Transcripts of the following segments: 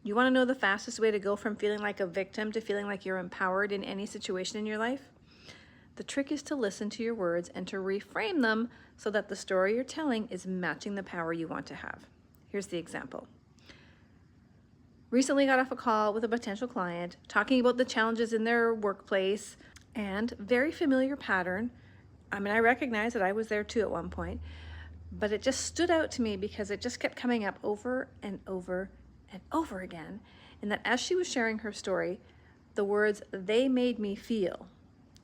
You want to know the fastest way to go from feeling like a victim to feeling like you're empowered in any situation in your life? The trick is to listen to your words and to reframe them so that the story you're telling is matching the power you want to have. Here's the example. Recently got off a call with a potential client talking about the challenges in their workplace, and very familiar pattern. I mean, I recognize that I was there too at one point, but it just stood out to me because it just kept coming up over and over and over again. And that as she was sharing her story, the words, "they made me feel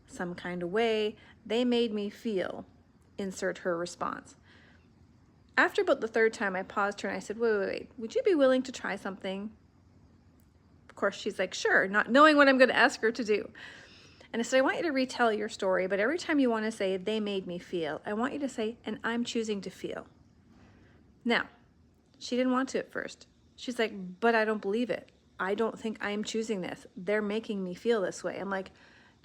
some kind of way, they made me feel," insert her response. After about the third time, I paused her and I said, wait, would you be willing to try something? Of course, she's like, sure, not knowing what I'm going to ask her to do. And I said, I want you to retell your story, but every time you want to say, "they made me feel," I want you to say, "and I'm choosing to feel." Now, she didn't want to at first. She's like, "but I don't believe it. I don't think I'm choosing this. They're making me feel this way." I'm like,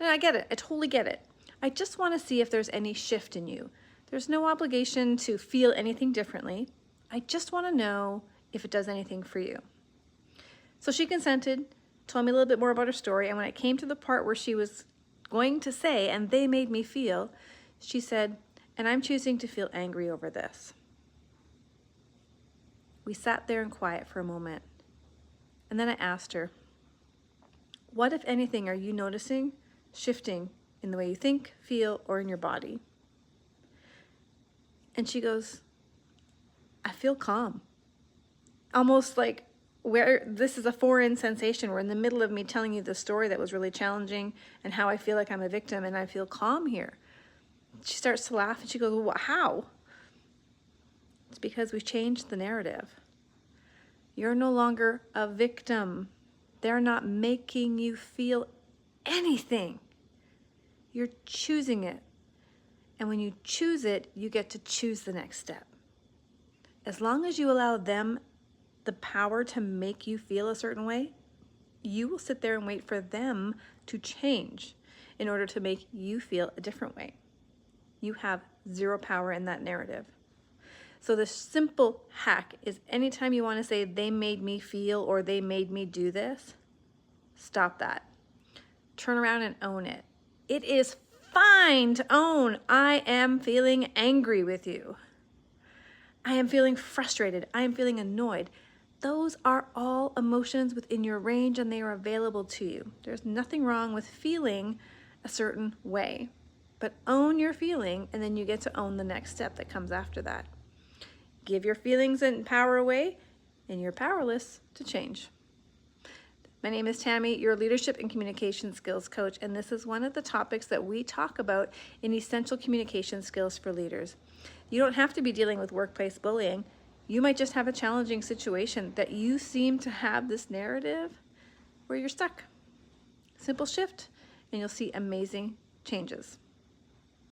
no, I get it. I totally get it. I just want to see if there's any shift in you. There's no obligation to feel anything differently. I just want to know if it does anything for you. So she consented, told me a little bit more about her story, and when it came to the part where she was going to say, "and they made me feel," she said, "and I'm choosing to feel angry over this." We sat there in quiet for a moment, and then I asked her, "What, if anything, are you noticing shifting in the way you think, feel, or in your body?" And she goes, "I feel calm." Almost like, where this is a foreign sensation. We're in the middle of me telling you the story that was really challenging and how I feel like I'm a victim, and I feel calm here. She starts to laugh and she goes, "Well, how?" It's because we've changed the narrative. You're no longer a victim. They're not making you feel anything. You're choosing it. And when you choose it, you get to choose the next step. As long as you allow them the power to make you feel a certain way, you will sit there and wait for them to change in order to make you feel a different way. You have zero power in that narrative. So the simple hack is, anytime you want to say, "they made me feel," or "they made me do this," stop that. Turn around and own it. It is fine to own, "I am feeling angry with you. I am feeling frustrated. I am feeling annoyed." Those are all emotions within your range, and they are available to you. There's nothing wrong with feeling a certain way, but own your feeling, and then you get to own the next step that comes after that. Give your feelings and power away, and you're powerless to change. My name is Tammy, your leadership and communication skills coach, and this is one of the topics that we talk about in Essential Communication Skills for Leaders. You don't have to be dealing with workplace bullying. You might just have a challenging situation that you seem to have this narrative where you're stuck. Simple shift, and you'll see amazing changes.